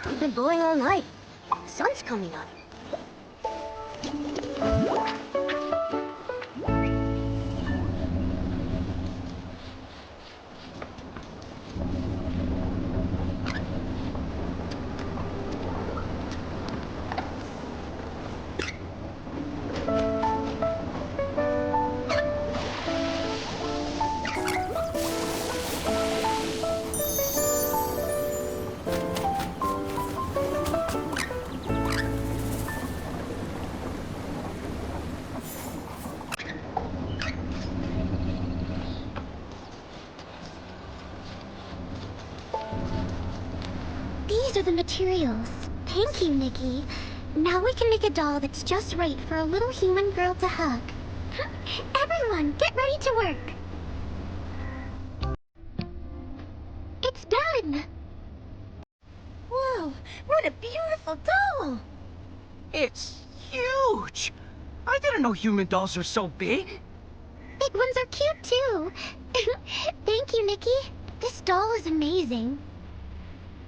We've been blowing all night. The sun's coming up. These are the materials. Thank you, Nikki. Now we can make a doll that's just right for a little human girl to hug. Everyone, get ready to work. It's done! Whoa, what a beautiful doll! It's huge! I didn't know human dolls are so big. Big ones are cute, too. Thank you, Nikki. This doll is amazing.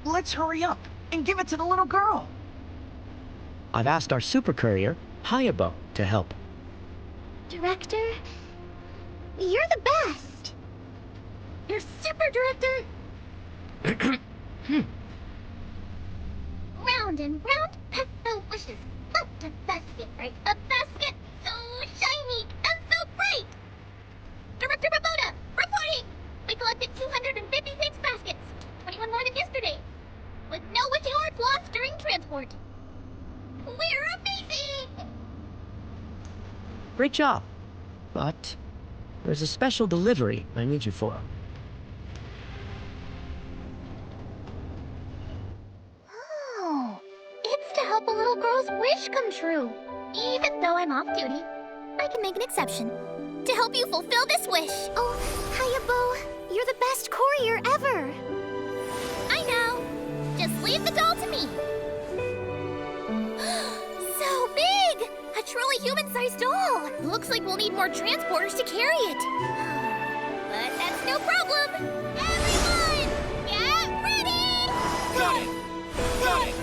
Let's hurry up and give it to the little girl. I've asked our super courier, Hayabo, to help. Director, you're the best. You're super, Director! Round and round, pesto wishes. Up the basket, right? A basket so shiny and so bright. Director Rabota, reporting! We collected 256 baskets, 21 more than yesterday, with no witching arts lost during transport. We're amazing! Great job. But there's a special delivery I need you for. Oh, it's to help a little girl's wish come true. Even though I'm off duty, I can make an exception. To help you fulfill this wish. Oh, Hayabo, you're the best courier ever. I know. Just leave the doll to me. So big! A truly human-sized doll. Looks like we'll need more transporters to carry it. But that's no problem. Everyone, get ready! Got it! Got it!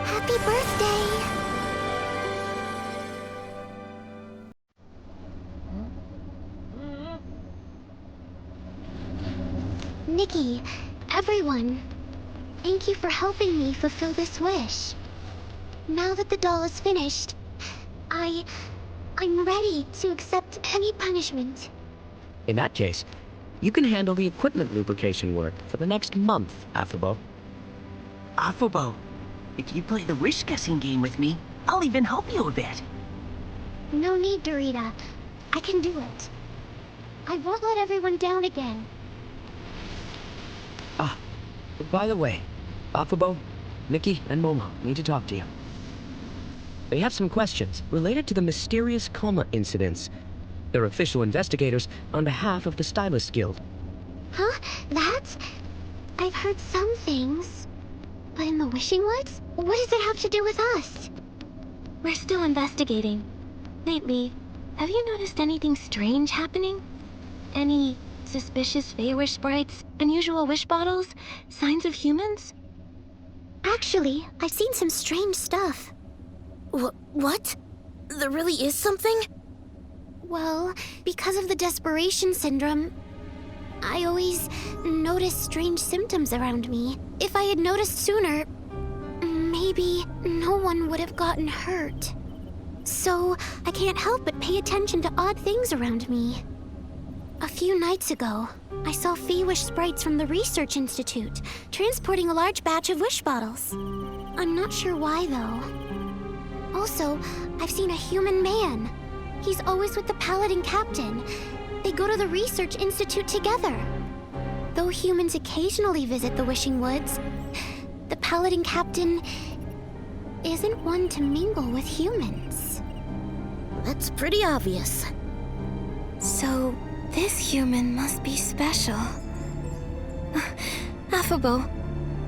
Happy birthday! Nikki, everyone, thank you for helping me fulfill this wish. Now that the doll is finished, I'm ready to accept any punishment. In that case, you can handle the equipment lubrication work for the next month, Afabo. Afabo, if you play the wish-guessing game with me, I'll even help you a bit. No need, Dorita. I can do it. I won't let everyone down again. Ah, by the way, Afabo, Nikki, and Momo need to talk to you. They have some questions related to the mysterious coma incidents. They're official investigators on behalf of the Stylist Guild. Huh? That? I've heard some things. But in the Wishing Woods? What does it have to do with us? We're still investigating. Lately, have you noticed anything strange happening? Any suspicious Fey-Wish sprites, unusual wish bottles, signs of humans? Actually, I've seen some strange stuff. What? There really is something? Well, because of the desperation syndrome, I always notice strange symptoms around me. If I had noticed sooner, maybe no one would have gotten hurt. So, I can't help but pay attention to odd things around me. A few nights ago, I saw Wish Sprites from the Research Institute transporting a large batch of wish bottles. I'm not sure why, though. Also, I've seen a human man. He's always with the Paladin captain. They go to the Research Institute together. Though humans occasionally visit the Wishing Woods, the Paladin captain isn't one to mingle with humans. That's pretty obvious. So, this human must be special. Affable,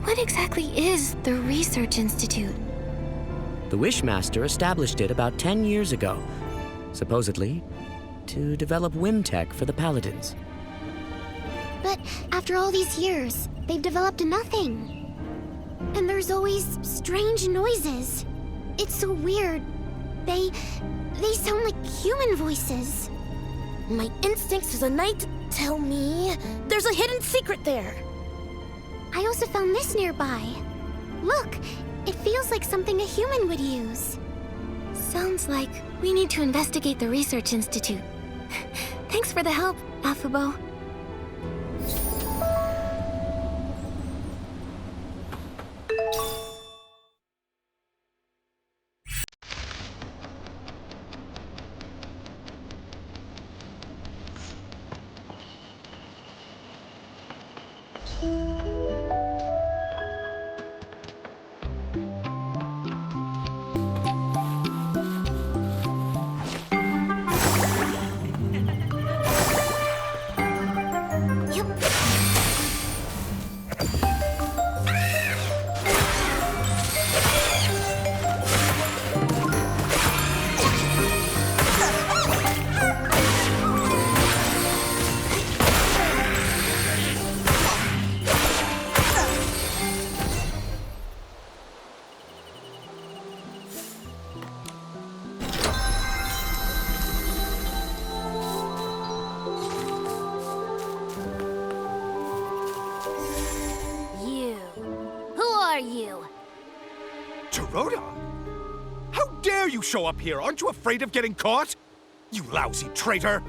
what exactly is the Research Institute? The Wishmaster established it about 10 years ago, supposedly to develop whim tech for the Paladins. But after all these years, they've developed nothing. And there's always strange noises. It's so weird. They sound like human voices. My instincts as a knight tell me there's a hidden secret there. I also found this nearby. Look, it feels like something a human would use. Sounds like we need to investigate the Research Institute. Thanks for the help, Affable. How dare you show up here? Aren't you afraid of getting caught? You lousy traitor!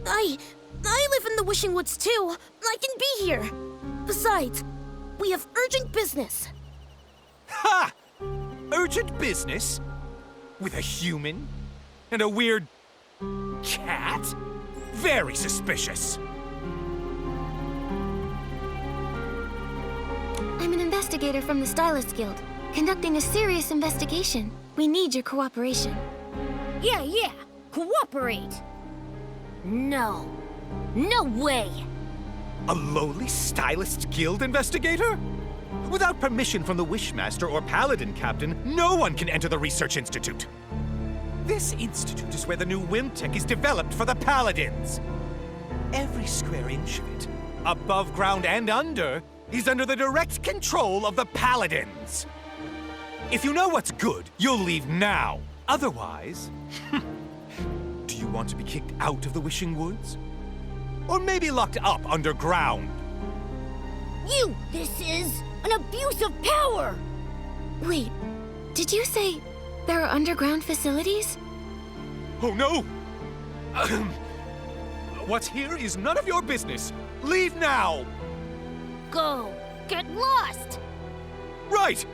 I live in the Wishing Woods too. I can be here. Besides, we have urgent business. Ha! Urgent business? With a human? And a weird... cat? Very suspicious. I'm an investigator from the Stylist Guild, conducting a serious investigation. We need your cooperation. Yeah. Cooperate. No. No way. A lowly Stylist Guild investigator? Without permission from the Wishmaster or Paladin Captain, no one can enter the Research Institute. This institute is where the new whim tech is developed for the Paladins. Every square inch of it, above ground and under, is under the direct control of the Paladins. If you know what's good, you'll leave now. Otherwise, do you want to be kicked out of the Wishing Woods? Or maybe locked up underground? This is an abuse of power! Wait, did you say there are underground facilities? Oh no! What's here is none of your business. Leave now! Go! Get lost! Right!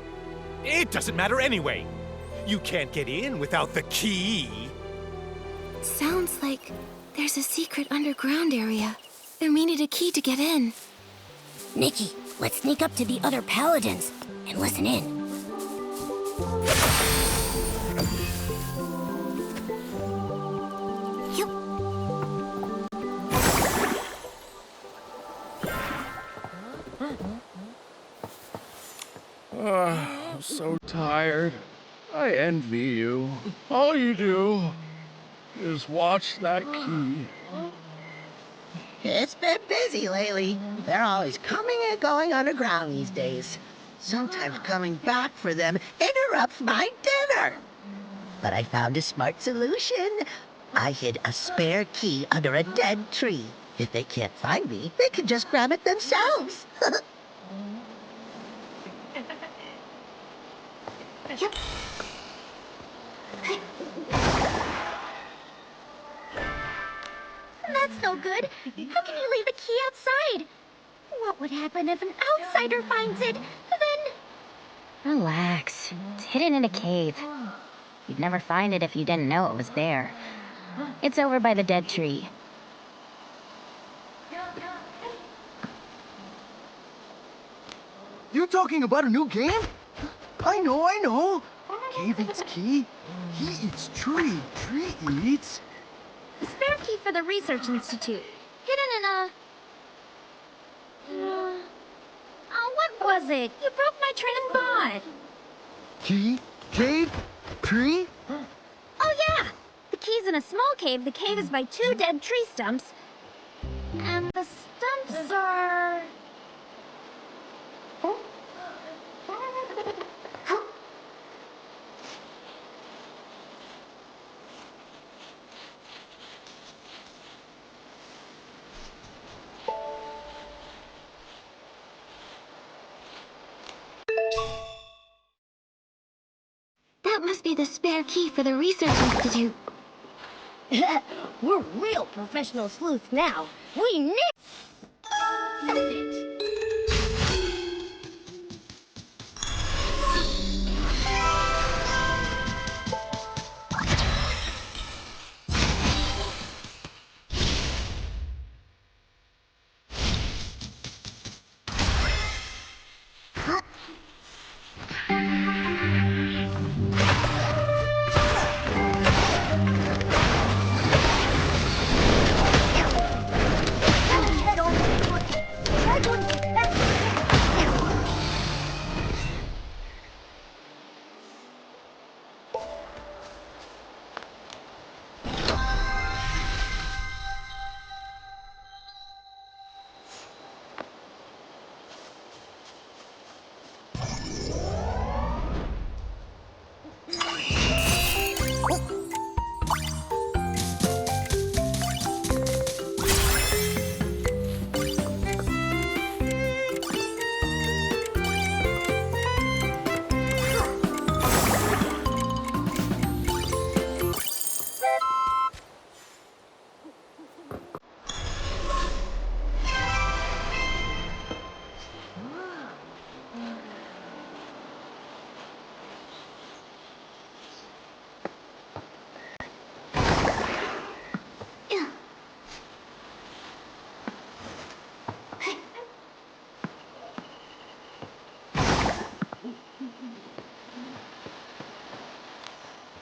It doesn't matter anyway. You can't get in without the key. Sounds like there's a secret underground area. There may need a key to get in. Nikki, let's sneak up to the other Paladins and listen in. I'm so tired. I envy you. All you do is watch that key. It's been busy lately. They're always coming and going underground these days. Sometimes coming back for them interrupts my dinner. but I found a smart solution. I hid a spare key under a dead tree. If they can't find me, they can just grab it themselves. Yep. That's no good. How can you leave the key outside? What would happen if an outsider finds it? Then... Relax. It's hidden in a cave. You'd never find it if you didn't know it was there. It's over by the dead tree. You talking about a new game? I know. Cave eats key. He eats tree. Tree eats. The spare key for the Research Institute. Hidden in a... what was it? You broke my train of thought. Key, cave, tree. Oh, yeah! The key's in a small cave. The cave is by 2 dead tree stumps. And the stumps are... That must be the spare key for the Research Institute. We're real professional sleuths now. We need...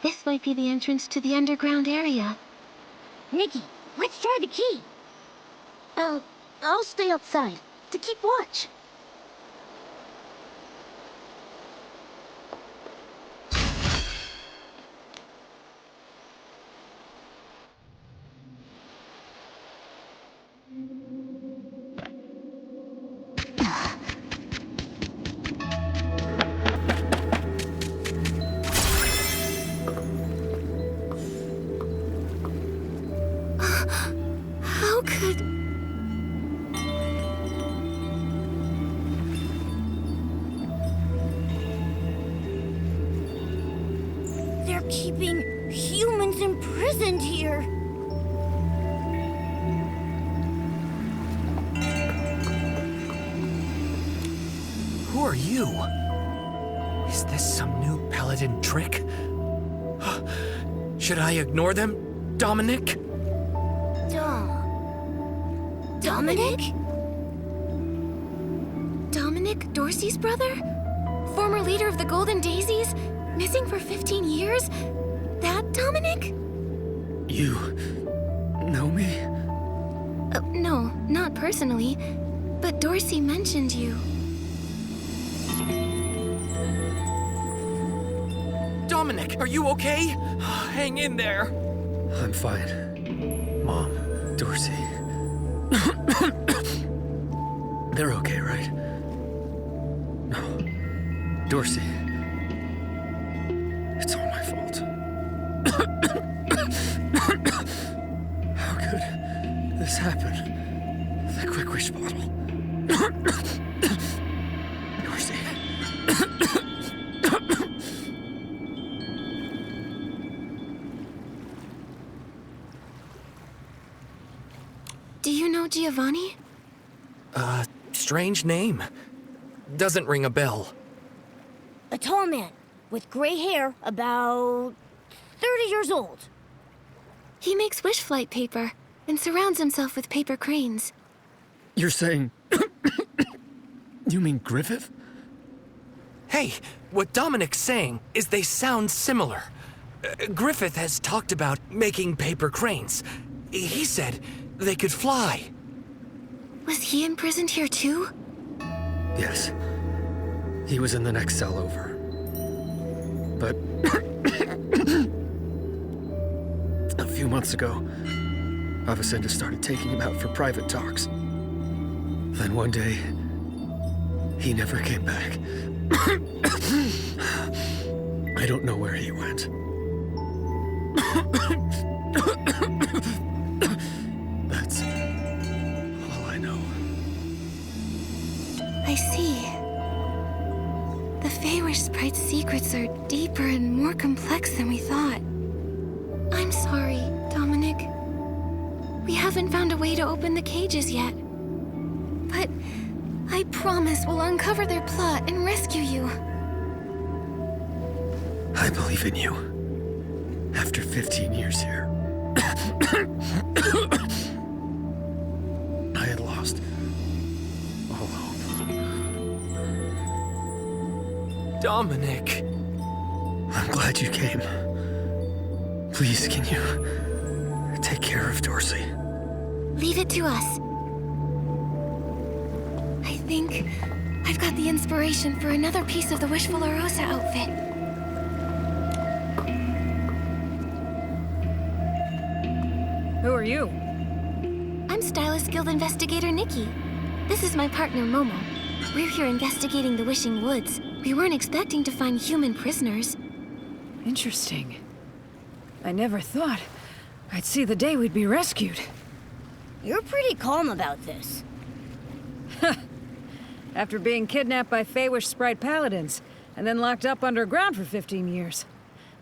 This might be the entrance to the underground area. Nikki, let's try the key. I'll stay outside to keep watch. How could... They're keeping humans imprisoned here. Who are you? Is this some new Paladin trick? Should I ignore them, Dominic? Dominic? Dominic, Dorsey's brother? Former leader of the Golden Daisies? Missing for 15 years? That Dominic? You know me? No, not personally. But Dorsey mentioned you. Dominic, are you okay? Hang in there. I'm fine. Mom, Dorsey. They're okay, right? No. Dorsey. It's all my fault. Do you know Giovanni? Strange name. Doesn't ring a bell. A tall man with gray hair, about 30 years old. He makes wish flight paper and surrounds himself with paper cranes. You're saying... You mean Griffith? Hey, what Dominic's saying is they sound similar. Griffith has talked about making paper cranes. He said they could fly. Was he imprisoned here too? Yes. He was in the next cell over. But... a few months ago, Avicenna started taking him out for private talks. Then one day, he never came back. I don't know where he went. That's all I know. I see. The Feywish Sprite's secrets are deeper and more complex than we thought. I'm sorry, Dominic. We haven't found a way to open the cages yet. But I promise we'll uncover their plot and rescue you. I believe in you. After 15 years here. I had lost all hope. Dominic! I'm glad you came. Please, can you take care of Dorsey? Leave it to us. I think I've got the inspiration for another piece of the Wishful Rosa outfit. Who are you? I'm Stylist Guild Investigator Nikki. This is my partner Momo. We're here investigating the Wishing Woods. We weren't expecting to find human prisoners. Interesting. I never thought I'd see the day we'd be rescued. You're pretty calm about this. After being kidnapped by Feywish Sprite Paladins, and then locked up underground for 15 years.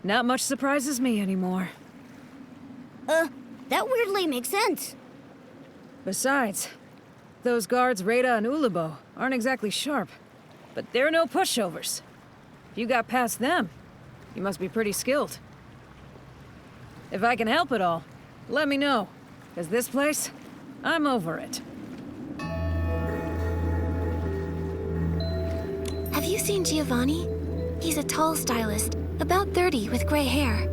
Not much surprises me anymore. That weirdly makes sense. Besides, those guards Rada and Ulibo aren't exactly sharp. But they're no pushovers. If you got past them, you must be pretty skilled. If I can help at all, let me know. 'Cause this place, I'm over it. Have you seen Giovanni? He's a tall stylist, about 30 with gray hair.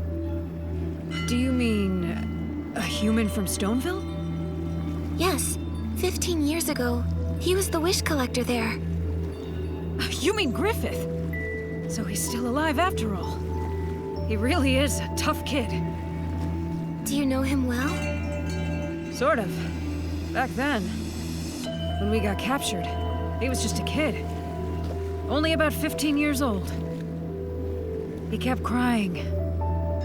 Do you mean a human from Stoneville? Yes, 15 years ago, he was the wish collector there. You mean Griffith? So he's still alive after all. He really is a tough kid. Do you know him well? Sort of. Back then, when we got captured, he was just a kid. Only about 15 years old. He kept crying,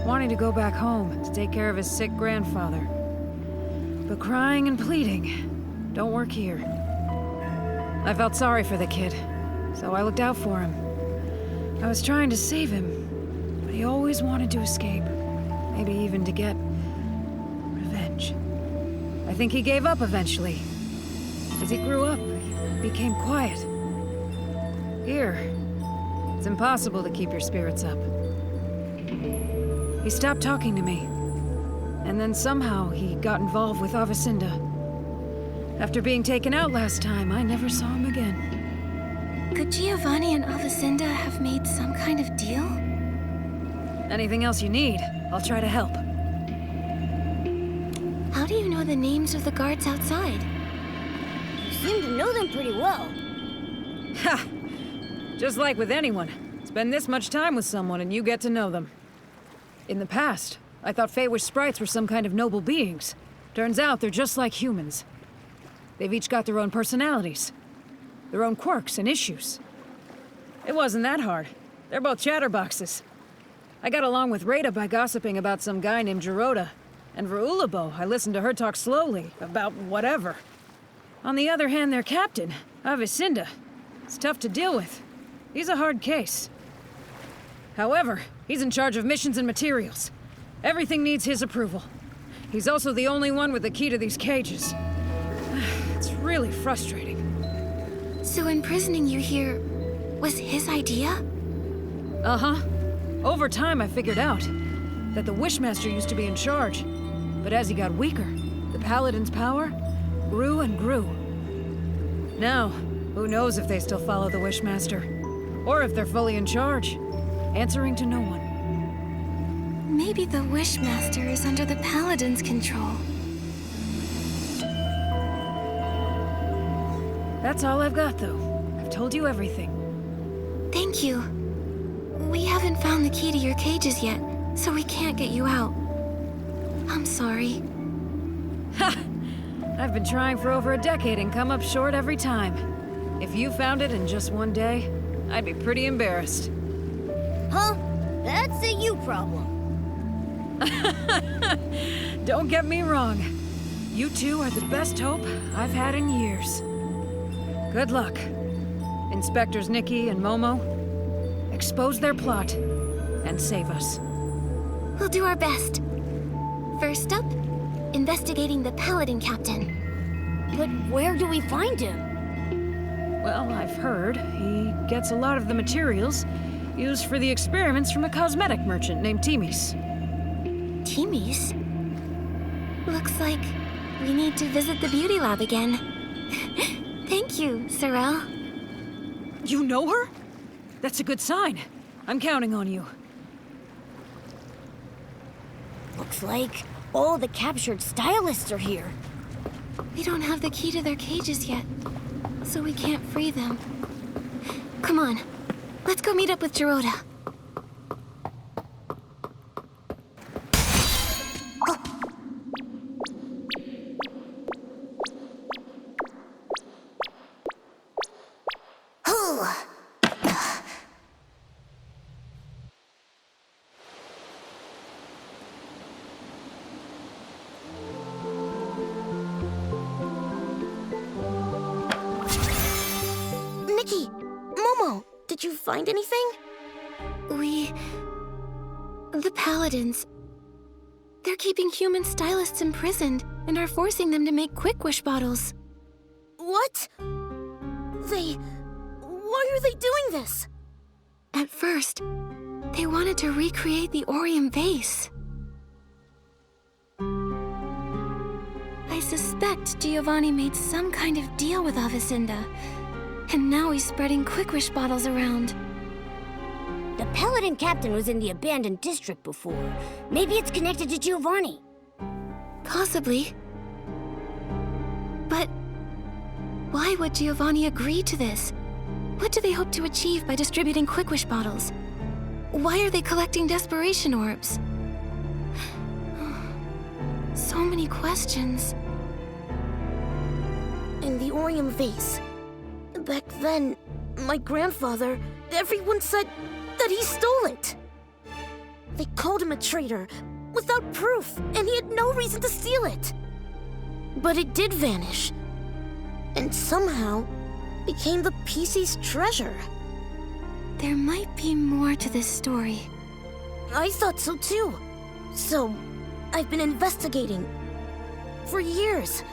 wanting to go back home to take care of his sick grandfather. But crying and pleading don't work here. I felt sorry for the kid, so I looked out for him. I was trying to save him, but he always wanted to escape. Maybe even to get revenge. I think he gave up eventually. As he grew up, he became quiet. Here, it's impossible to keep your spirits up. He stopped talking to me. And then somehow he got involved with Avicenna. After being taken out last time, I never saw him again. Could Giovanni and Avicenna have made some kind of deal? Anything else you need, I'll try to help. How do you know the names of the guards outside? You seem to know them pretty well. Ha! Just like with anyone. Spend this much time with someone and you get to know them. In the past, I thought Feywish Sprites were some kind of noble beings. Turns out they're just like humans. They've each got their own personalities, their own quirks and issues. It wasn't that hard. They're both chatterboxes. I got along with Rada by gossiping about some guy named Geroda. And for Ulibo, I listened to her talk slowly about whatever. On the other hand, their captain, Avicenna, is tough to deal with. He's a hard case. However, he's in charge of missions and materials. Everything needs his approval. He's also the only one with the key to these cages. really frustrating. So imprisoning you here was his idea? Uh-huh. Over time, I figured out that the Wishmaster used to be in charge. But as he got weaker, the Paladins' power grew and grew. Now, who knows if they still follow the Wishmaster? Or if they're fully in charge, answering to no one. Maybe the Wishmaster is under the Paladins' control. That's all I've got, though. I've told you everything. Thank you. We haven't found the key to your cages yet, so we can't get you out. I'm sorry. Ha! I've been trying for over a decade and come up short every time. If you found it in just one day, I'd be pretty embarrassed. Huh? That's a you problem. Don't get me wrong. You two are the best hope I've had in years. Good luck. Inspectors Nikki and Momo, expose their plot and save us. We'll do our best. First up, investigating the Paladin captain. But where do we find him? Well, I've heard he gets a lot of the materials used for the experiments from a cosmetic merchant named Timmy's. Timmy's? Looks like we need to visit the beauty lab again. Thank you, Sorrel. You know her? That's a good sign. I'm counting on you. Looks like all the captured stylists are here. We don't have the key to their cages yet, so we can't free them. Come on, let's go meet up with Geroda. Nikki! Momo! Did you find anything? The Paladins. They're keeping human stylists imprisoned and are forcing them to make Quick Wish bottles. What? Why are they doing this? At first, they wanted to recreate the Orium vase. I suspect Giovanni made some kind of deal with Avicenda, and now he's spreading Quick Wish bottles around. The Paladin captain was in the abandoned district before. Maybe it's connected to Giovanni. Possibly. But why would Giovanni agree to this? What do they hope to achieve by distributing Quick Wish bottles? Why are they collecting desperation orbs? So many questions. In the Orium vase. Back then, my grandfather, everyone said that he stole it. They called him a traitor, without proof, and he had no reason to steal it. But it did vanish, and somehow became the PC's treasure. There might be more to this story. I thought so too. So, I've been investigating. For years.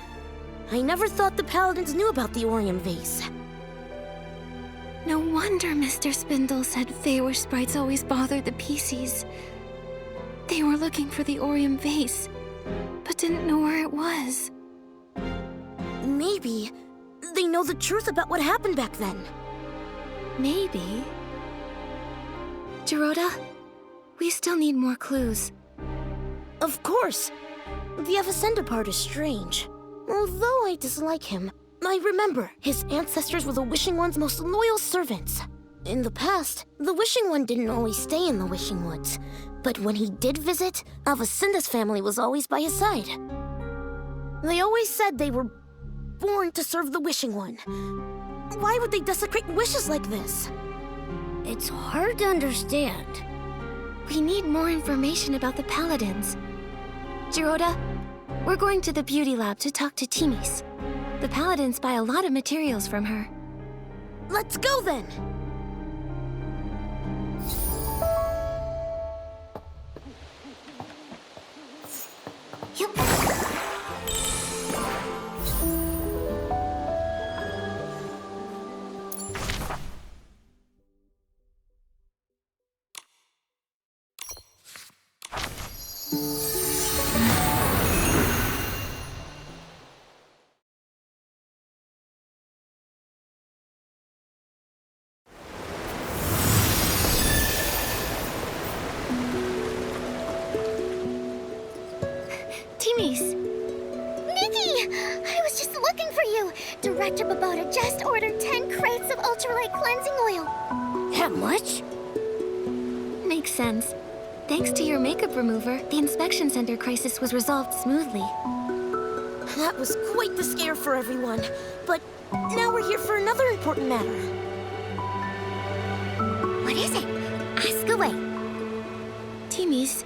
I never thought the Paladins knew about the Orium vase. No wonder Mr. Spindle said Feywish sprites always bothered the PCs. They were looking for the Orium vase, but didn't know where it was. Maybe they know the truth about what happened back then. Maybe. Geroda, we still need more clues. Of course. The Avicenda part is strange. Although I dislike him, I remember his ancestors were the Wishing One's most loyal servants. In the past, the Wishing One didn't always stay in the Wishing Woods. But when he did visit, Avicenda's family was always by his side. They always said they were born to serve the Wishing One. Why would they desecrate wishes like this? It's hard to understand. We need more information about the Paladins. Geroda, we're going to the beauty lab to talk to Timmy's. The Paladins buy a lot of materials from her. Let's go then! Teamies! Nikki! I was just looking for you. Director Babota just ordered 10 crates of ultralight cleansing oil. That much? Makes sense. Thanks to your makeup remover, the inspection center crisis was resolved smoothly. That was quite the scare for everyone. But now we're here for another important matter. What is it? Ask away. Teamies,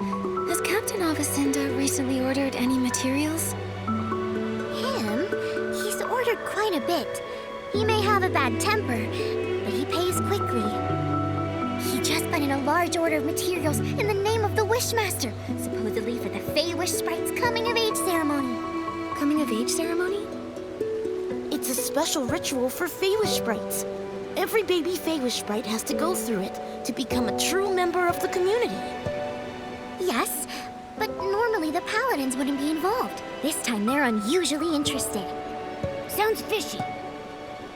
has Captain Avicenda recently ordered any materials? Him? He's ordered quite a bit. He may have a bad temper, but he pays quickly. He just put in a large order of materials in the name of the Wishmaster, supposedly for the Fey-Wish Sprites' coming-of-age ceremony. Coming-of-age ceremony? It's a special ritual for Fey-Wish Sprites. Every baby Fey-Wish Sprite has to go through it to become a true member of the community. Yes, but normally the Paladins wouldn't be involved. This time they're unusually interested. Sounds fishy.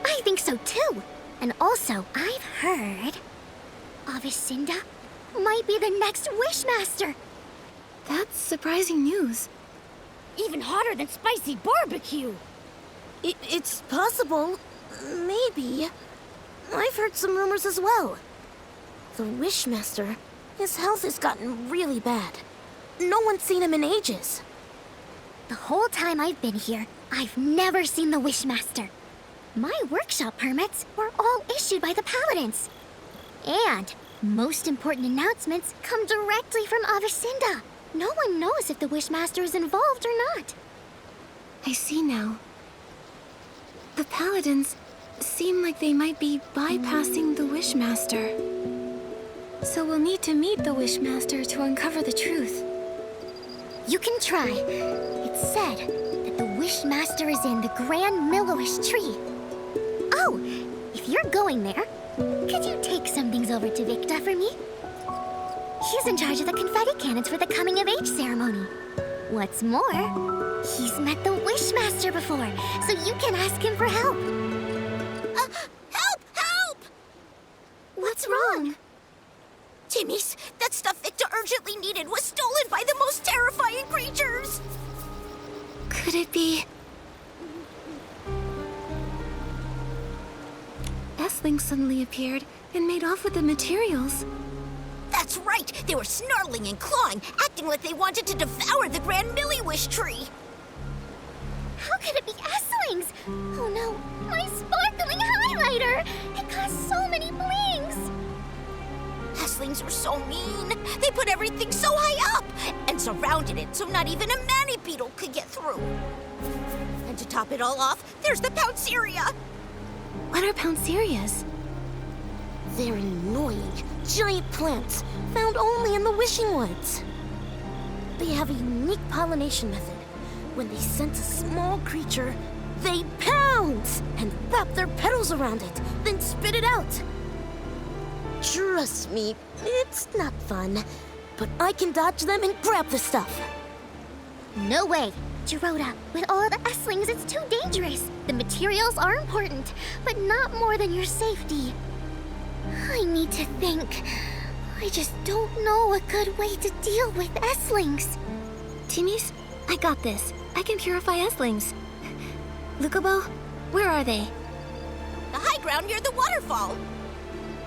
I think so too. And also, I've heard Avicenda might be the next Wishmaster. That's surprising news. Even hotter than spicy barbecue. It's possible. Maybe. I've heard some rumors as well. The Wishmaster, his health has gotten really bad. No one's seen him in ages. The whole time I've been here, I've never seen the Wishmaster. My workshop permits were all issued by the Paladins. And most important announcements come directly from Avicenda. No one knows if the Wishmaster is involved or not. I see now. The Paladins seem like they might be bypassing the Wishmaster. So we'll need to meet the Wishmaster to uncover the truth. You can try. It's said that the Wishmaster is in the Grand Millowish tree. Oh, if you're going there, could you take some things over to Victa for me? He's in charge of the confetti cannons for the coming-of-age ceremony. What's more, he's met the Wishmaster before, so you can ask him for help. Help! Help! What's wrong? Timmy's, that stuff Victor urgently needed was stolen by the most terrifying creatures! Could it be... S-Link suddenly appeared and made off with the materials. That's right! They were snarling and clawing, acting like they wanted to devour the Grand Milliwish tree! How could it be S-Lings? Oh no, my sparkling highlighter! It caused so many blings! S-Lings were so mean. They put everything so high up and surrounded it so not even a Mani-Beetle could get through. And to top it all off, there's the Pounceria! What are Pouncerias? They're annoying, giant plants found only in the Wishing Woods. They have a unique pollination method. When they sense a small creature, they pounce and wrap their petals around it, then spit it out. Trust me, it's not fun, but I can dodge them and grab the stuff. No way! Gerota, with all the S-Lings, it's too dangerous. The materials are important, but not more than your safety. I need to think. I just don't know a good way to deal with S-Lings. Timmy's, I got this. I can purify S-Lings. Lukobo, where are they? The high ground near the waterfall.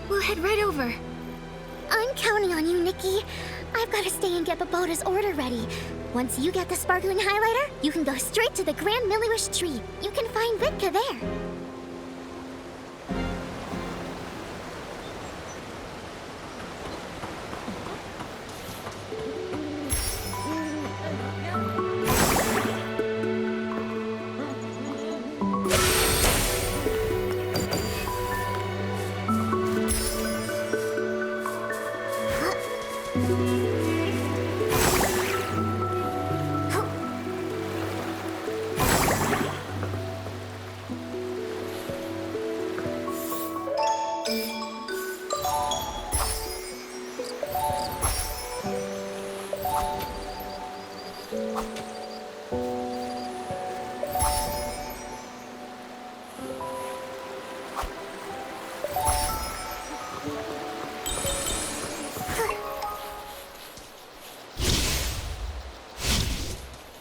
We'll head right over. I'm counting on you, Nikki. I've got to stay and get Babota's order ready. Once you get the sparkling highlighter, you can go straight to the Grand Milliwish tree. You can find Vidka there.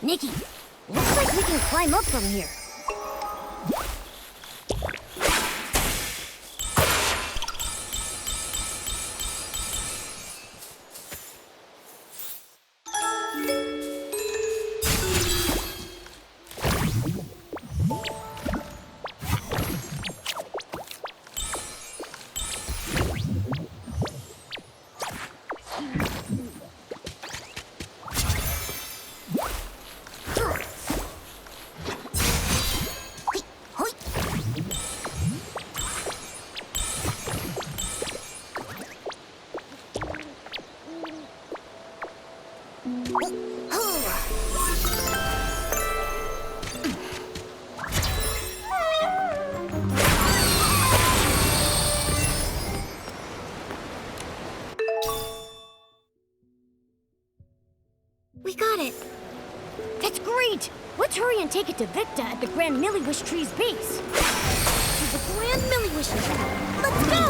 Nikki, looks like we can climb up from here. We got it. That's great! Let's hurry and take it to Victa at the Grand Milliwish Tree's base. To the Grand Milliwish Tree. Let's go!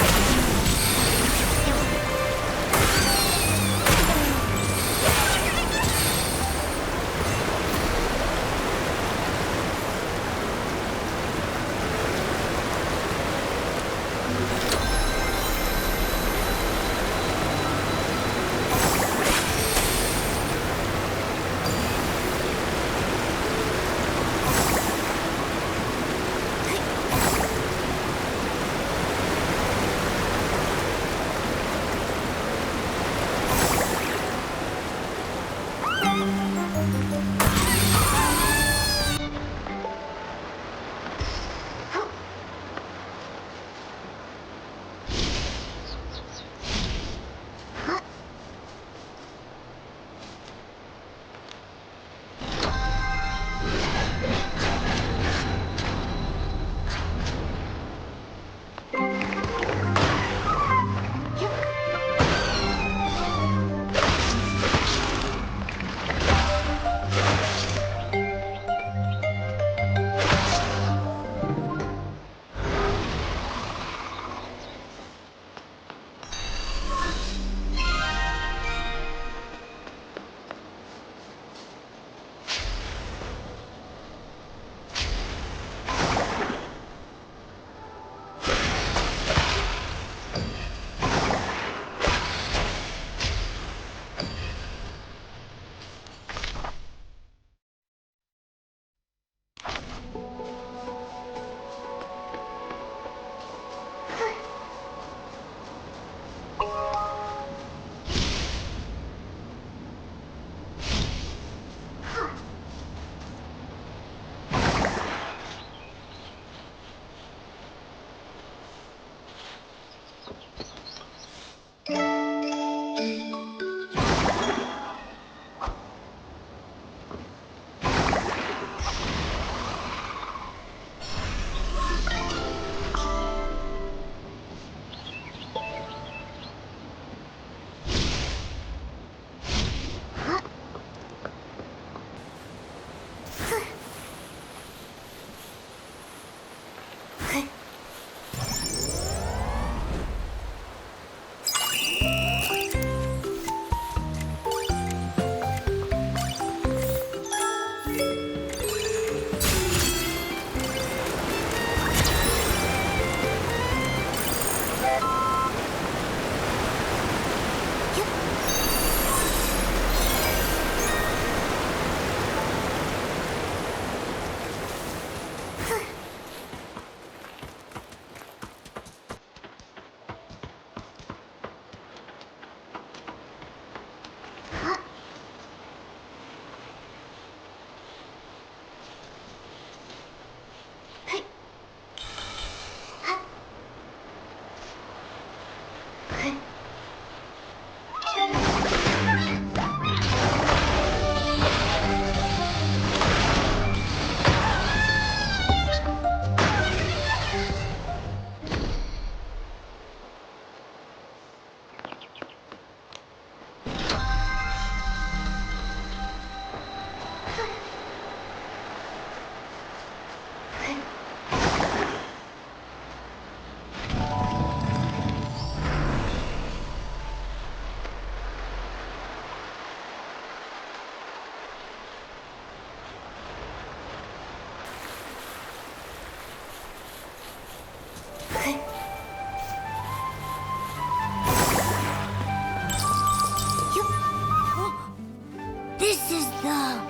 the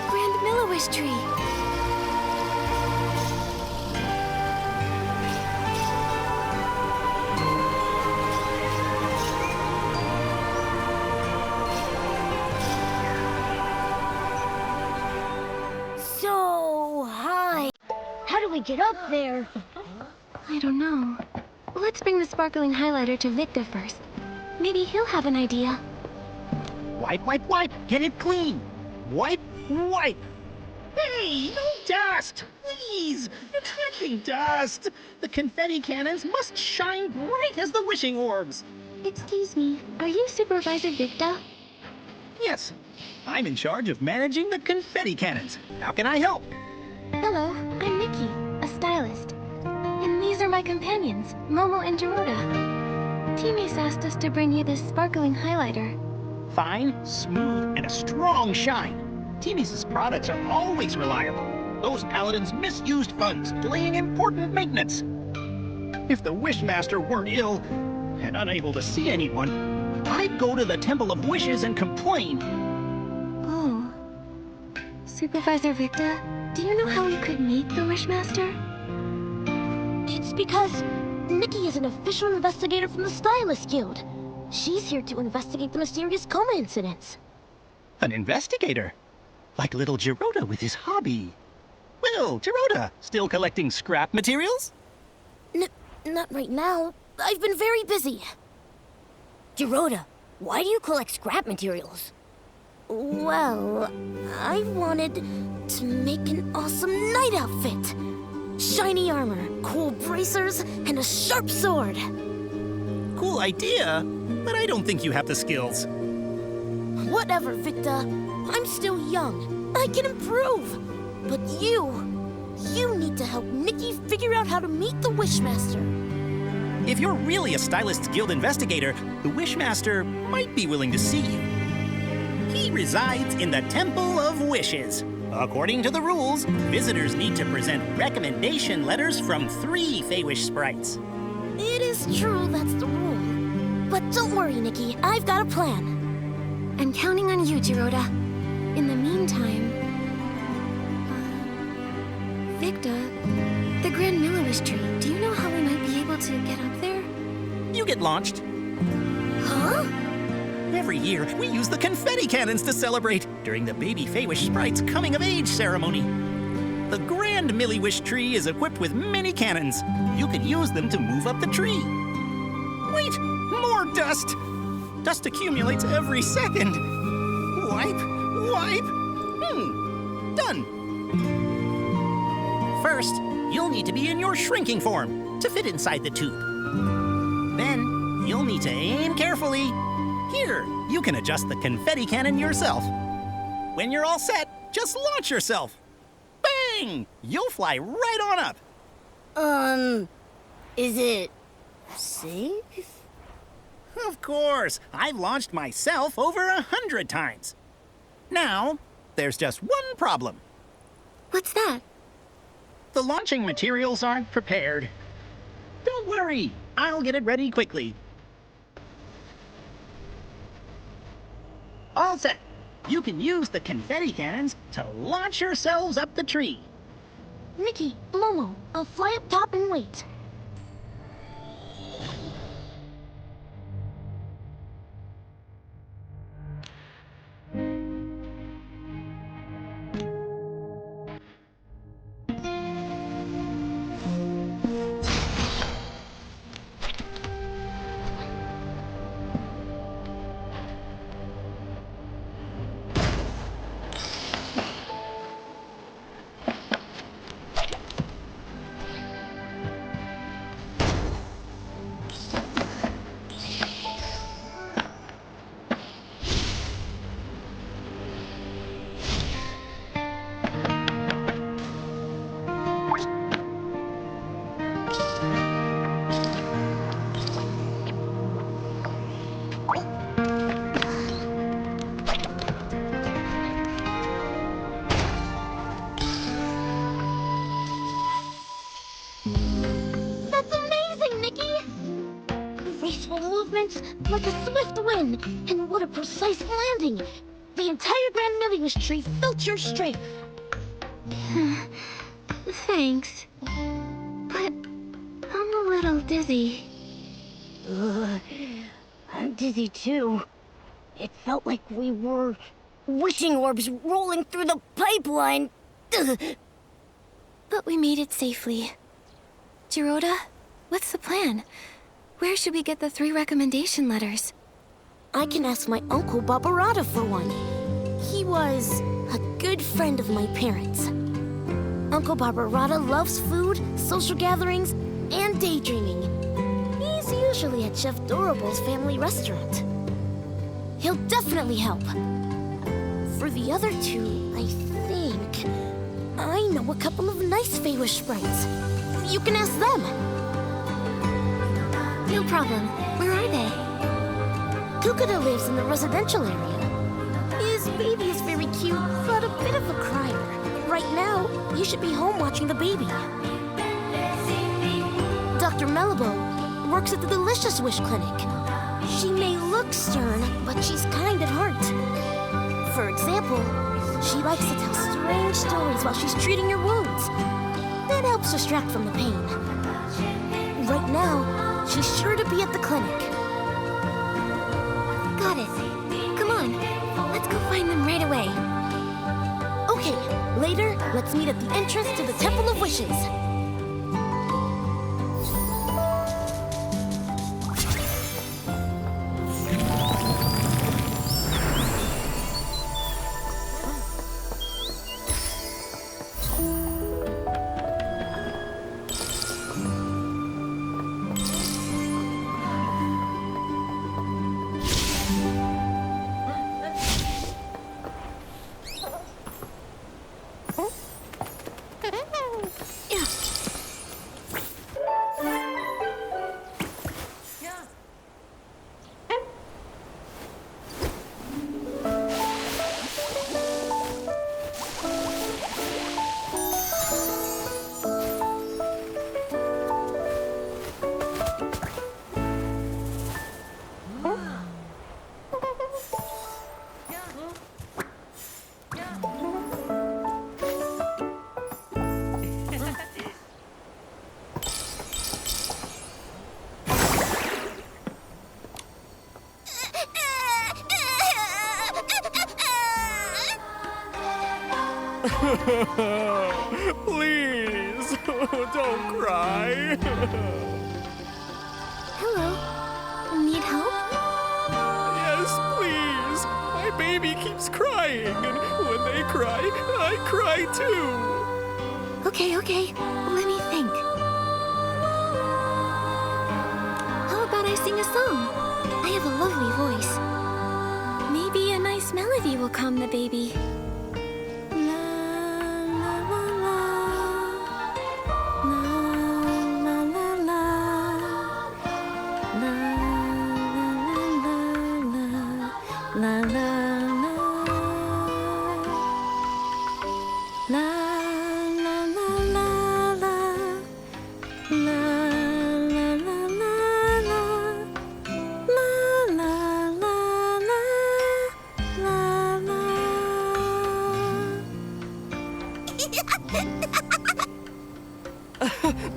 Grand Milliwish tree. so high. How do we get up there? I don't know. Let's bring the sparkling highlighter to Victor first. Maybe he'll have an idea. Wipe, wipe, wipe. Get it clean. Wipe, wipe. Hey, no dust. Please. You're trapping dust. The confetti cannons must shine bright as the wishing orbs. Excuse me, are you Supervisor Victor? Yes. I'm in charge of managing the confetti cannons. How can I help? Hello, I'm Nikki, a stylist. And these are my companions, Momo and Geroda. Teammates asked us to bring you this sparkling highlighter. Fine, smooth, and a strong shine. Timmy's products are always reliable. Those Paladins misused funds, delaying important maintenance. If the Wishmaster weren't ill and unable to see anyone, I'd go to the Temple of Wishes and complain. Oh. Supervisor Victor, do you know how we could meet the Wishmaster? It's because Nikki is an official investigator from the Stylist Guild. She's here to investigate the mysterious coma incidents. An investigator? Like little Geroda with his hobby. Well, Geroda, still collecting scrap materials? Not right now. I've been very busy. Geroda, why do you collect scrap materials? Well, I wanted to make an awesome night outfit. Shiny armor, cool bracers, and a sharp sword. Cool idea, but I don't think you have the skills. Whatever, Victor. I'm still young. I can improve. But you need to help Nikki figure out how to meet the Wishmaster. If you're really a Stylist Guild investigator, the Wishmaster might be willing to see you. He resides in the Temple of Wishes. According to the rules, visitors need to present recommendation letters from 3 Feywish sprites. It is true that's the rule. But don't worry, Nikki. I've got a plan. I'm counting on you, Geroda. In the meantime... Victor, the Grand Milliwish tree, do you know how we might be able to get up there? You get launched. Huh? Every year, we use the confetti cannons to celebrate during the baby Feywish sprite's coming-of-age ceremony. The Grand Milliwish tree is equipped with many cannons. You can use them to move up the tree. Wait! More dust! Dust accumulates every second. Wipe, wipe. Done. First, you'll need to be in your shrinking form to fit inside the tube. Then, you'll need to aim carefully. Here, you can adjust the confetti cannon yourself. When you're all set, just launch yourself. Bang! You'll fly right on up. Is it safe? Of course, I've launched myself over 100 times. Now, there's just one problem. What's that? The launching materials aren't prepared. Don't worry, I'll get it ready quickly. All set. You can use the confetti cannons to launch yourselves up the tree. Nikki, Momo, I'll fly up top and wait. That's amazing, Nikki! Graceful movements like a swift wind, and what a precise landing! The entire Grand Milliwish tree felt your strength. Thanks. But I'm a little dizzy. I'm dizzy too. It felt like we were wishing orbs rolling through the pipeline. But we made it safely. Jiroda, what's the plan? Where should we get the 3 recommendation letters? I can ask my uncle Barbarata for one. He was a good friend of my parents. Uncle Barbarata loves food, social gatherings, and daydreaming. He's usually at Chef Dorable's family restaurant. He'll definitely help. For the other 2, I think I know a couple of nice Feywish sprites. You can ask them. No problem. Where are they? Kukuda lives in the residential area. His baby is very cute, but a bit of a crier. Right now, you should be home watching the baby. Dr. Malibu works at the Delicious Wish Clinic. She may look stern, but she's kind at heart. For example, she likes to tell strange stories while she's treating your wounds. That helps distract from the pain. Right now, she's sure to be at the clinic. Got it. Come on. Let's go find them right away. Okay, later, let's meet at the entrance to the Temple of Wishes. Please, don't cry. Hello. Need help? Yes, please. My baby keeps crying, and when they cry, I cry too. Okay. Let me think. How about I sing a song? I have a lovely voice. Maybe a nice melody will calm the baby.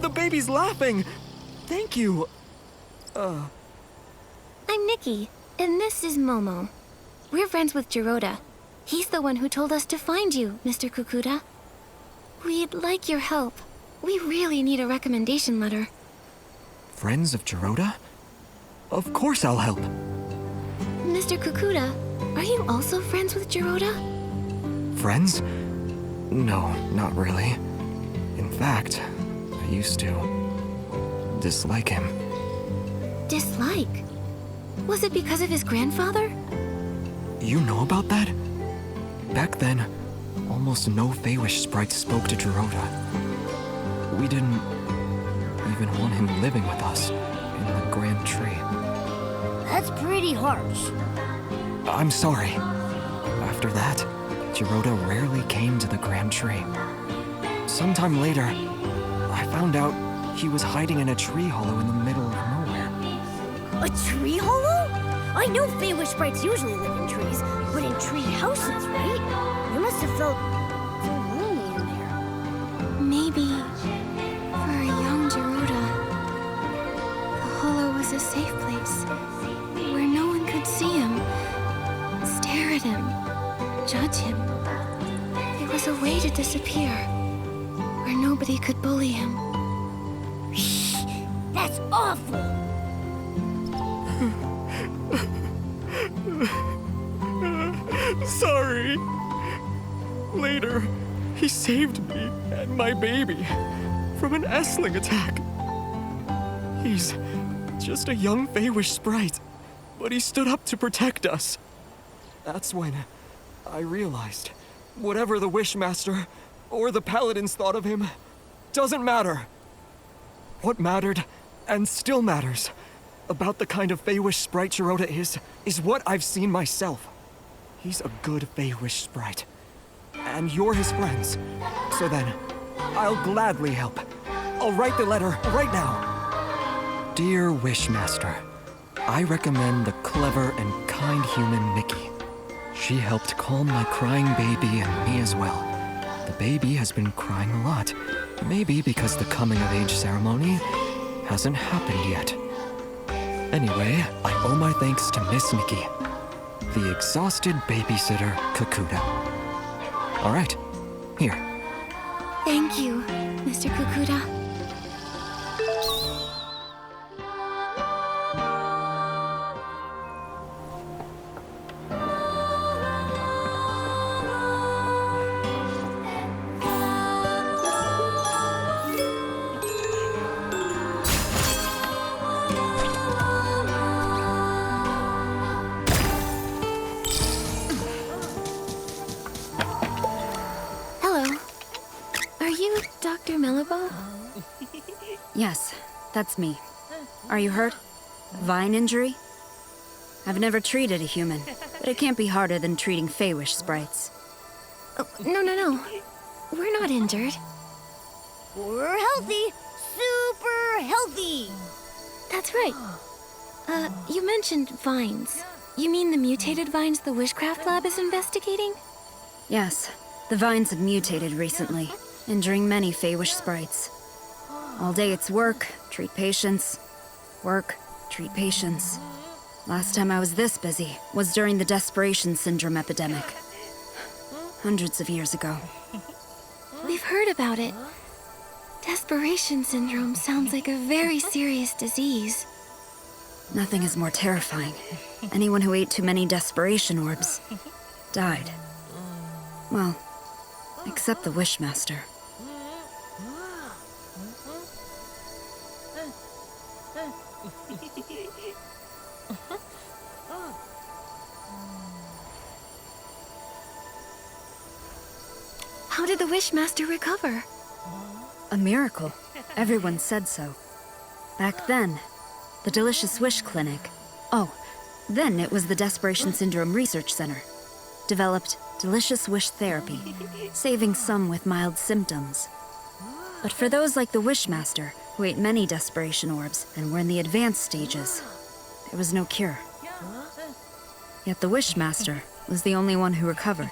The baby's laughing! Thank you! I'm Nikki, and this is Momo. We're friends with Jiroda. He's the one who told us to find you, Mr. Kukuda. We'd like your help. We really need a recommendation letter. Friends of Jiroda? Of course I'll help. Mr. Kukuda, are you also friends with Jiroda? Friends? No, not really. In fact, I used to dislike him. Dislike? Was it because of his grandfather? You know about that? Back then, almost no Feywish sprites spoke to Jiroda. We didn't even want him living with us in the Grand Tree. That's pretty harsh. I'm sorry. After that, Jiroda rarely came to the Grand Tree. Sometime later, I found out he was hiding in a tree hollow in the middle of nowhere. A tree hollow? I know Feywish sprites usually live in trees, but in tree houses, right? You must have felt so lonely in there. Maybe for a young Gerudo, the hollow was a safe place where no one could see him, stare at him, judge him. It was a way to disappear where nobody could bully him. That's awful! Sorry. Later, he saved me and my baby from an Essling attack. He's just a young Feywish sprite, but he stood up to protect us. That's when I realized whatever the Wishmaster or the Paladins thought of him doesn't matter. What mattered, and still matters, about the kind of Feywish sprite Gerudo is what I've seen myself. He's a good Feywish sprite. And you're his friends. So then, I'll gladly help. I'll write the letter right now. Dear Wishmaster, I recommend the clever and kind human Nikki. She helped calm my crying baby and me as well. The baby has been crying a lot. Maybe because the coming-of-age ceremony hasn't happened yet. Anyway, I owe my thanks to Miss Nikki, the exhausted babysitter Kakuta. All right, here. Thank you, Mr. Kukuda. Dr. Melabo? Yes, that's me. Are you hurt? Vine injury? I've never treated a human, but it can't be harder than treating Feywish sprites. Oh, no. We're not injured. We're healthy! Super healthy! That's right. You mentioned vines. You mean the mutated vines the Wishcraft Lab is investigating? Yes, the vines have mutated recently, injuring many Feywish sprites. All day it's work, treat patients. Work, treat patients. Last time I was this busy was during the Desperation Syndrome epidemic. Hundreds of years ago. We've heard about it. Desperation Syndrome sounds like a very serious disease. Nothing is more terrifying. Anyone who ate too many desperation orbs died. Well, except the Wishmaster. How did the Wishmaster recover? A miracle. Everyone said so. Back then, the Delicious Wish Clinic. Oh, then it was the Desperation Syndrome Research Center. Developed Delicious Wish Therapy, saving some with mild symptoms. But for those like the Wishmaster, who ate many desperation orbs and were in the advanced stages, there was no cure. Yet the Wishmaster was the only one who recovered.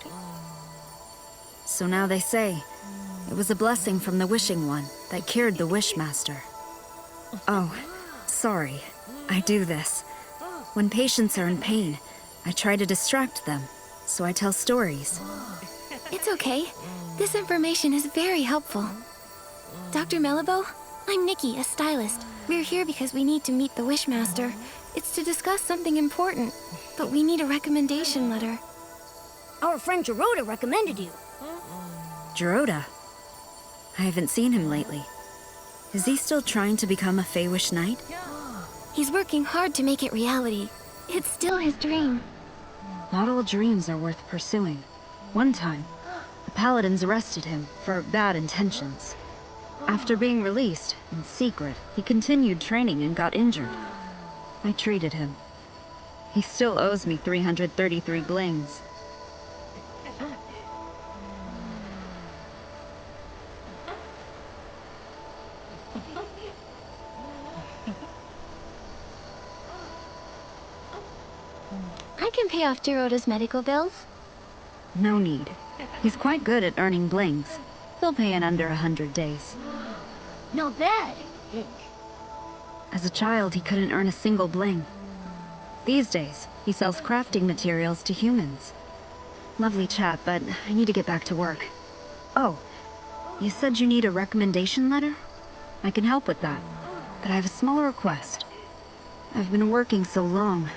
So now they say, it was a blessing from the Wishing One that cured the Wishmaster. Oh, sorry, I do this. When patients are in pain, I try to distract them, so I tell stories. It's okay. This information is very helpful. Dr. Melabo, I'm Nikki, a stylist. We're here because we need to meet the Wishmaster. It's to discuss something important, but we need a recommendation letter. Our friend Gerudo recommended you. Gerudo? I haven't seen him lately. Is he still trying to become a Feywish Knight? He's working hard to make it reality. It's still his dream. Not all dreams are worth pursuing. One time, the Paladins arrested him for bad intentions. After being released, in secret, he continued training and got injured. I treated him. He still owes me 333 blings. can pay off Geroda's medical bills. No need. He's quite good at earning blings. He'll pay in under 100 days. Not bad. As a child, he couldn't earn a single bling. These days, he sells crafting materials to humans. Lovely chat, but I need to get back to work. Oh, you said you need a recommendation letter? I can help with that, but I have a small request. I've been working so long,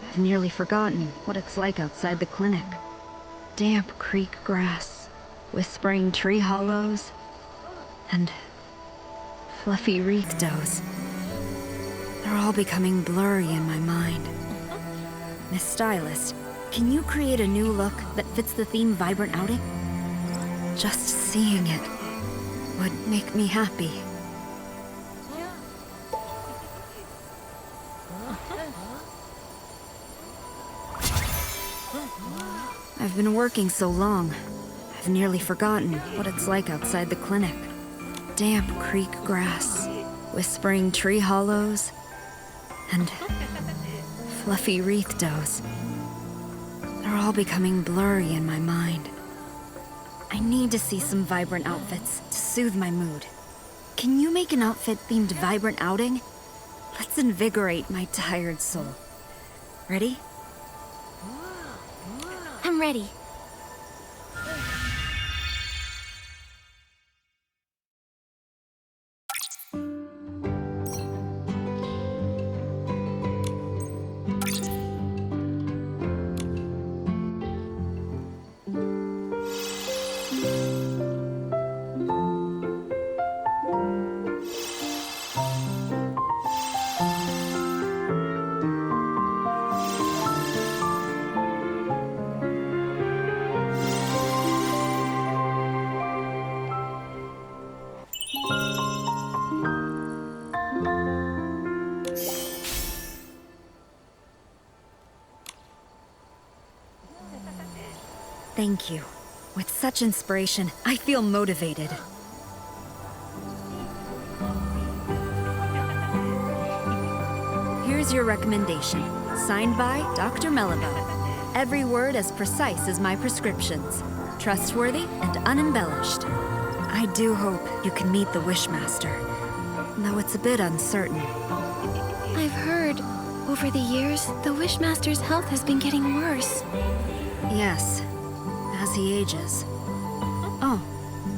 I've nearly forgotten what it's like outside the clinic. Damp creek grass, whispering tree hollows, and fluffy wreath does. They're all becoming blurry in my mind. Miss Stylist, can you create a new look that fits the theme Vibrant Outing? Just seeing it would make me happy. I've been working so long, I've nearly forgotten what it's like outside the clinic. Damp creek grass, whispering tree hollows, and fluffy wreath does. They're all becoming blurry in my mind. I need to see some vibrant outfits to soothe my mood. Can you make an outfit themed Vibrant Outing? Let's invigorate my tired soul. Ready? I'm ready. Thank you. With such inspiration, I feel motivated. Here's your recommendation. Signed by Dr. Mellabo. Every word as precise as my prescriptions. Trustworthy and unembellished. I do hope you can meet the Wishmaster, though it's a bit uncertain. I've heard, over the years, the Wishmaster's health has been getting worse. Yes, as he ages. Oh,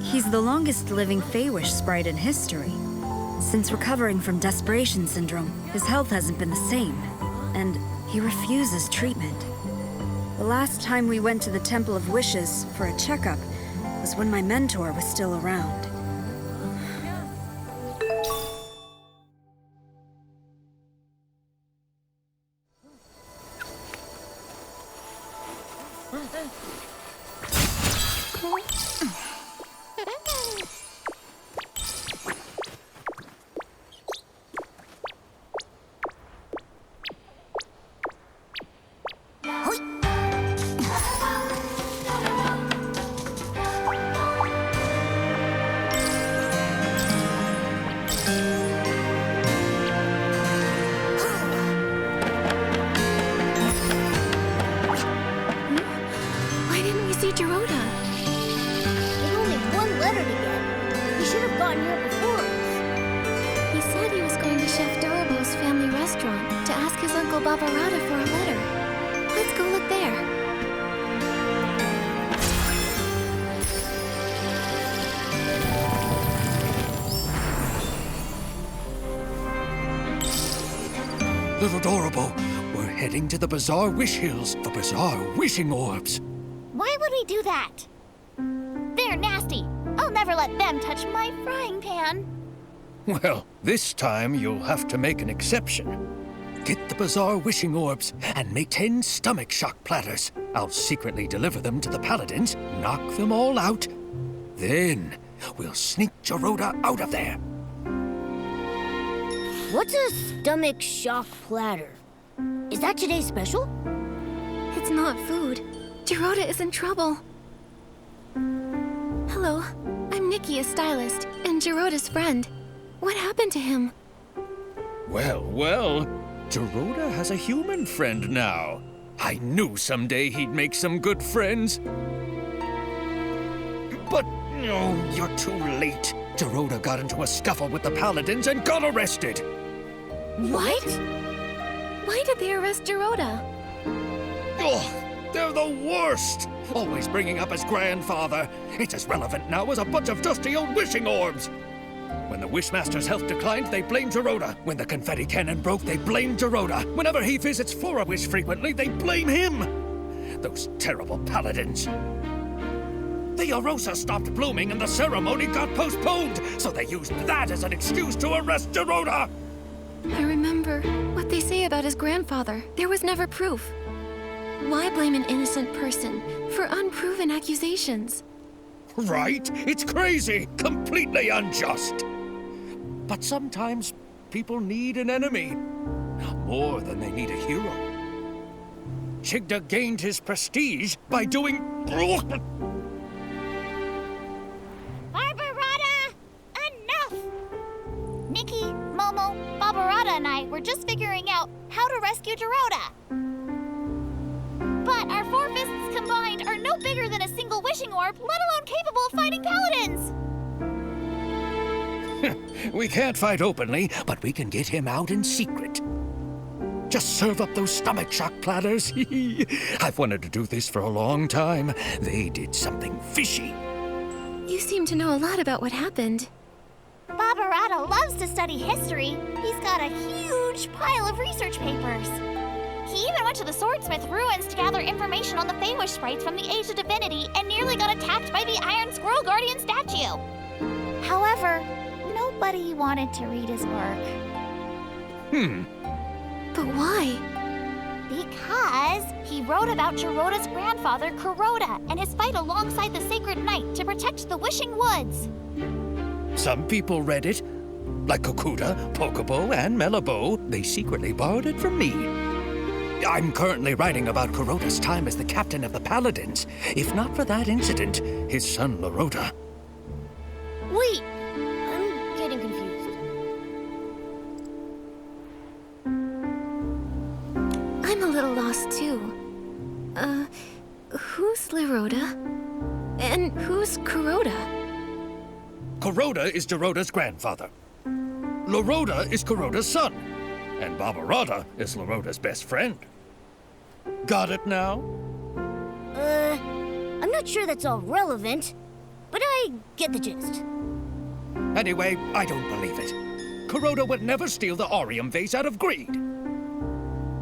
he's the longest living Feywish sprite in history. Since recovering from Desperation Syndrome, his health hasn't been the same, and he refuses treatment. The last time we went to the Temple of Wishes for a checkup was when my mentor was still around. Little Adorable, we're heading to the Bazaar Wish Hills for Bazaar Wishing Orbs. Why would we do that? They're nasty. I'll never let them touch my frying pan. Well, this time you'll have to make an exception. Get the Bazaar Wishing Orbs and make 10 stomach shock platters. I'll secretly deliver them to the Paladins, knock them all out. Then we'll sneak Geroda out of there. What's a stomach shock platter? Is that today's special? It's not food. Geroda is in trouble. Hello, I'm Nikki, a stylist, and Geroda's friend. What happened to him? Well, Geroda has a human friend now. I knew someday he'd make some good friends. But, no, you're too late. Geroda got into a scuffle with the Paladins and got arrested. What? Why did they arrest Geroda? Ugh, they're the worst! Always bringing up his grandfather. It's as relevant now as a bunch of dusty old wishing orbs. When the Wishmaster's health declined, they blamed Geroda. When the confetti cannon broke, they blamed Geroda. Whenever he visits Flora-Wish frequently, they blame him. Those terrible Paladins. The Orosa stopped blooming and the ceremony got postponed, so they used that as an excuse to arrest Geroda. I remember what they say about his grandfather. There was never proof. Why blame an innocent person for unproven accusations? Right? It's crazy, completely unjust. But sometimes people need an enemy, more than they need a hero. Chigda gained his prestige by doing... Barbarata! Enough! Nikki, Momo, Barbarata and I were just figuring out how to rescue Geroda. But our four fists combined are no bigger than a single wishing orb, let alone capable of fighting Paladins! We can't fight openly, but we can get him out in secret. Just serve up those stomach shock platters. I've wanted to do this for a long time. They did something fishy. You seem to know a lot about what happened. Barbarata loves to study history. He's got a huge pile of research papers. He even went to the Swordsmith ruins to gather information on the Feywish sprites from the Age of Divinity and nearly got attacked by the Iron Squirrel Guardian statue. However, nobody wanted to read his work. But why? Because he wrote about Geroda's grandfather, Kuroda, and his fight alongside the Sacred Knight to protect the Wishing Woods. Some people read it, like Kokuda, Pokobo, and Melabo. They secretly borrowed it from me. I'm currently writing about Kuroda's time as the captain of the Paladins. If not for that incident, his son Lorota. Wait, I'm getting confused. I'm a little lost too. Who's Lorota? And who's Kuroda? Kuroda is Geroda's grandfather. Lorota is Kuroda's son. And Barbarata is Lorota's best friend. Got it now? I'm not sure that's all relevant, but I get the gist. Anyway, I don't believe it. Kuroda would never steal the Aurium vase out of greed.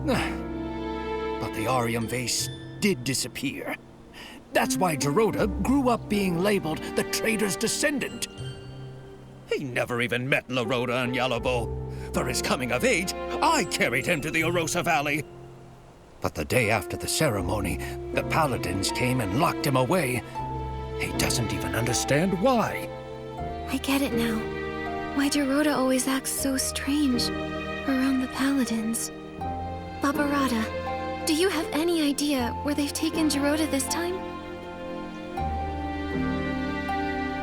But the Aurium vase did disappear. That's why Geroda grew up being labeled the traitor's descendant. He never even met Lorota and Yalabo. For his coming of age, I carried him to the Orosa Valley. But the day after the ceremony, the Paladins came and locked him away. He doesn't even understand why. I get it now. Why Geroda always acts so strange around the Paladins. Barbarata, do you have any idea where they've taken Geroda this time?